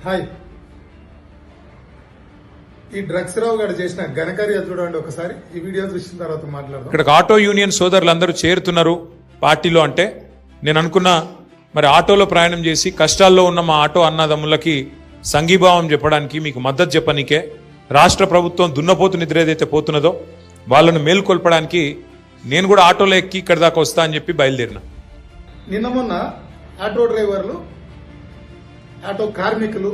Hi, ఈ drugs రావు గారు చేసిన ఘనకార్యాలు చూడండి ఒకసారి. ఈ వీడియో చూసిన తర్వాత మాట్లాడదాం. ఇక్కడ ఆటో యూనియన్ సోదరులందరూ చేరుతున్నారు పార్టీలో అంటే నేను అనుకున్నా మరి ఆటోలో ప్రయాణం చేసి కష్టాల్లో ఉన్న మా ఆటో అన్నదమ్ములకి సంఘీభావం చెప్పడానికి మీకు మద్దతు చెప్పనీకే రాష్ట్ర ప్రభుత్వం దున్నపోతు నిద్ర ఏదైతే పోతున్నదో వాళ్ళను మేల్కొల్పడానికి నేను కూడా ఆటోలో ఎక్కి ఇక్కడ దాకా వస్తా అని చెప్పి బయలుదేరిన. నిన్న మొన్న ఆటో డ్రైవర్లు, ఆటో కార్మికులు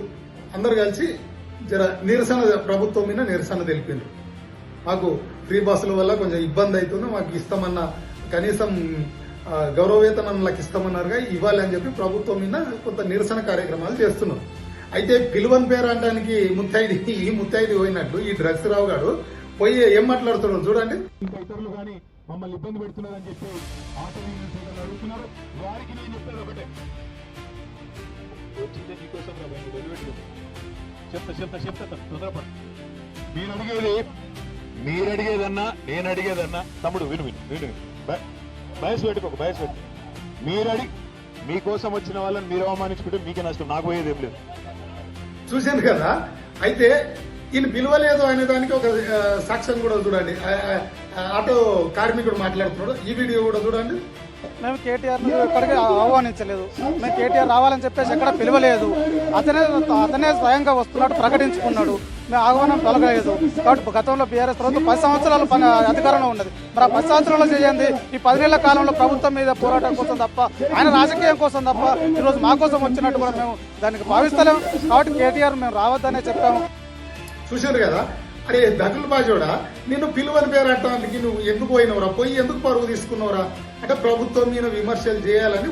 అందరు కలిసి నిరసన, ప్రభుత్వం మీద నిరసన తెలిపారు. మాకు ఫ్రీ బస్సుల వల్ల కొంచెం ఇబ్బంది అవుతుంది, మాకు ఇస్తామన్న కనీసం గౌరవవేతనంలకు ఇస్తామన్నారుగా ఇవ్వాలి అని చెప్పి ప్రభుత్వం మీద కొంత నిరసన కార్యక్రమాలు చేస్తున్నాం. అయితే పిలువని పేరు అనడానికి ముత్తైది పోయినట్టు ఈ డ్రగ్స్ రావు గారు పోయి ఏం మాట్లాడుతున్నాడు చూడండి. ఇంకా ఇతరులు కానీ మమ్మల్ని ఇబ్బంది పెడుతున్నారని చెప్పి ఆటో యూనియన్ సోదరులు అడుగుతున్నారు. వారికి నేను చెప్పేది ఒకటే, వచ్చిందే నీకోసం రా, చెప్తా తొందరపడు. మీరు అడిగేదన్నా నేను అడిగేదన్నా తమ్ముడు విను బయసు పెట్టుకోక, బయసు పెట్టు. మీకోసం వచ్చిన వాళ్ళని మీరు అవమానించుకుంటే మీకే నష్టం, నాకు పోయేది ఏం లేదు. చూశాను కదా. అయితే ఈయన పిలవలేదు అనే దానికి ఒక సాక్ష్యం కూడా చూడండి. ఆటో కార్మికుడు మాట్లాడుతున్నాడు, ఈ వీడియో కూడా చూడండి. మేము కేటీఆర్ ఎక్కడికి ఆహ్వానించలేదు, మేము కేటీఆర్ రావాలని చెప్పేసి ఎక్కడ పిలవలేదు. అతనే స్వయంగా వస్తున్నట్టు ప్రకటించుకున్నాడు, మేము ఆహ్వానం పలకలేదు. కాబట్టి గతంలో బీఆర్ఎస్ ప్రభుత్వం 10 సంవత్సరాలు అధికారంలో ఉన్నది. మరి ఆ 10 సంవత్సరాలు చేయండి, ఈ 10 నెలల కాలంలో ప్రభుత్వం మీద పోరాటం కోసం తప్ప, ఆయన రాజకీయం కోసం తప్ప ఈరోజు మా కోసం వచ్చినట్టు కూడా మేము దానికి భావిస్తలేము. కాబట్టి కేటీఆర్ మేము రావద్దనే చెప్పాము. చూశారు కదా. అరే దగులు బాజోడా, నిన్ను పిలువని పేరు అంటానికి నువ్వు ఎందుకు పోయినవరా, పోయి ఎందుకు పరుగు తీసుకున్నావురా అంటే ప్రభుత్వం మీద విమర్శలు చేయాలని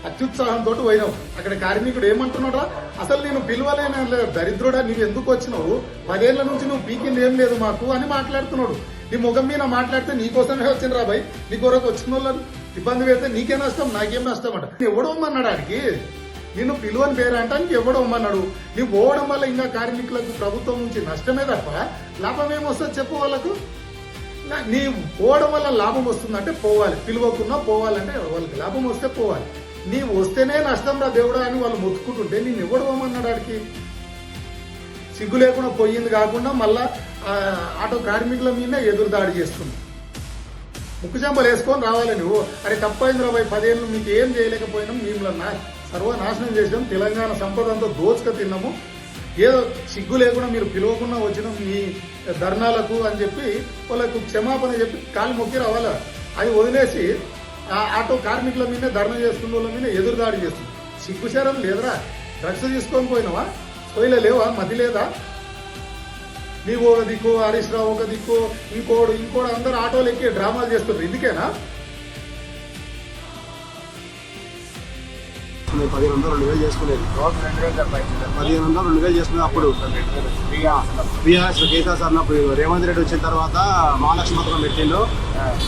అత్యుత్సాహంతో పోయినావు. అక్కడ కార్మికుడు ఏమంటున్నాడా, అసలు నేను పిలువలేని దరిద్రుడా, నువ్వు ఎందుకు వచ్చినావు, 10 ఏళ్ల నుంచి నువ్వు పీకింది ఏం లేదు మాకు అని మాట్లాడుతున్నాడు. నీ ముఖం మీద మాట్లాడితే నీకోసమే వచ్చిన రా భయ్, నీ కొరకు వచ్చిన వాళ్ళని ఇబ్బంది పెడితే నీకే నష్టం, నాకేం నష్టం అంట. ఎవడమ్మన్నాడు ఆడికి, నిన్ను పిలువని పేరు అంటానికి ఎవడమ్మన్నాడు. నువ్వు పోవడం వల్ల ఇంకా కార్మికులకు ప్రభుత్వం నుంచి నష్టమే తప్ప లాభం ఏమొస్తుంది చెప్పు వాళ్ళకు. నీ పోవడం వల్ల లాభం వస్తుందంటే పోవాలి, పిలువకున్నా పోవాలంటే వాళ్ళకి లాభం వస్తే పోవాలి. నీవు వస్తేనే నష్టం రా దేవుడా అని వాళ్ళు మొత్తుకుంటుంటే నేను ఇవ్వడమన్నాడు. ఆడికి సిగ్గు లేకుండా పోయింది కాకుండా మళ్ళా ఆటో కార్మికుల మీద ఎదురుదాడి చేస్తుంది. ముక్కుచెంపలు వేసుకొని రావాలి నువ్వు. అరే తప్పైంది రా భయ్, 10 ఏళ్ళు మీకు ఏం చేయలేకపోయినాం, మిమ్మల్ని సర్వనాశనం చేసాం, తెలంగాణ సంపద అంతా దోచుక తిన్నాము, ఏదో సిగ్గు లేకుండా మీరు పిలవకుండా వచ్చిన మీ ధర్నాలకు అని చెప్పి వాళ్ళకు క్షమాపణ చెప్పి కాలు మొక్కి రావాలా. అది వదిలేసి ఆటో కార్మికుల మీద ధర్నా చేస్తున్న వాళ్ళ మీద ఎదురుదాడి చేస్తుంది. సిగ్గుశారం లేదురా. డ్రగ్స్ తీసుకొని పోయినావా, పోయిలే లేవా, మధ్య లేదా. నీవు ఒక దిక్కు, హరీష్ రావు ఒక దిక్కు, ఇంకోడు అందరు ఆటోలు ఎక్కి డ్రామాలు చేస్తున్నారు. ఇందుకేనా 1500-2000 చేసుకునేది, 1500-2000 చేసుకునేది. అప్పుడు బీఆర్ఎస్ కేసీఆర్ సార్ అన్నప్పుడు రేవంత్ రెడ్డి వచ్చిన తర్వాత మహాలక్ష్మి పథకం పెట్టిండు,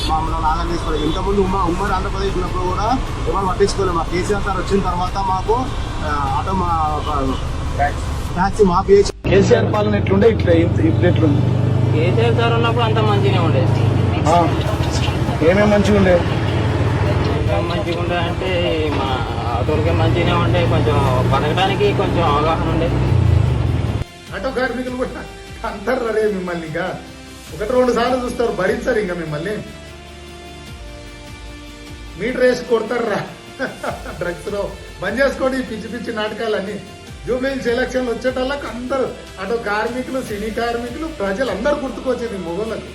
మమ్మల్ని ఆదాయం తీసుకోలేదు. ఇంతకుముందు ఉమ్మడి ఆంధ్రప్రదేశ్ ఉన్నప్పుడు కూడా ఎవరు పట్టించుకోలేదు. మా కేసీఆర్ సార్ వచ్చిన తర్వాత మాకు ఆటో ట్యాక్సీ మాఫీ చేసి. కేసీఆర్ పాలన ఎట్లుండే, ఇప్పుడు ఎట్లుంది? కేసీఆర్ సార్ ఉన్నప్పుడు అంత మంచిగానే ఉండేది. ఏమేమి మంచిగా ఉండే? మంచిగా ఉండే అంటే మా ఆటోలకే మంచిగానే ఉండే, కొంచెం బతకడానికి కొంచెం అవగాహన ఉండే. ఆటో కార్మికులు కూడా అంటారు రే మిమ్మల్ని, ఇంకా 1-2 సార్లు చూస్తారు, భరించారు ఇంకా మిమ్మల్ని. మీటర్ వేసి కొడతారు రా. డ్రగ్స్ లో బంద్ చేసుకోండి ఈ పిచ్చి పిచ్చి నాటకాలన్నీ. జూబ్లీహిల్స్ ఎలక్షన్లు వచ్చేటోళ్ళకి అందరూ ఆటో కార్మికులు, సినీ కార్మికులు, ప్రజలు అందరూ గుర్తుకొచ్చేది మొగోళ్ళకు.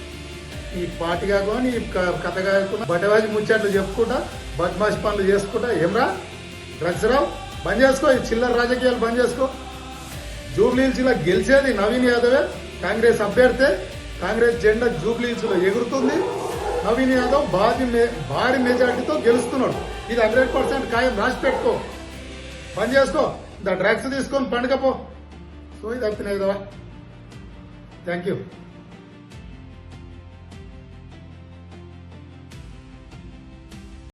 ఈ పార్టీ కాకుండా ఈ కథ కాకుండా బట్టవాజి ముచ్చట్లు చెప్పుకుంటా, బద్మాషి పనులు చేసుకుంటా ఏమ్రా డ్రగ్స్ రావు బంద్ చేసుకో. ఈ చిల్లర రాజకీయాలు బంద్ చేసుకో. జూబ్లీహిల్స్ లో గెలిచేది నవీన్ యాదవే, కాంగ్రెస్ అభ్యర్థి. కాంగ్రెస్ జెండా జూబ్లీహిల్స్ లో ఎగురుతుంది. నవీన్ యాదవ్ భారీ మెజార్టీతో గెలుస్తున్నాడు. ఇది 100% ఖాయం, రాసి పెట్టుకో. బంద్ చేసుకో, డ్రగ్స్ తీసుకొని పండుగపో. సో ఇది తప్పిన థ్యాంక్ యూ.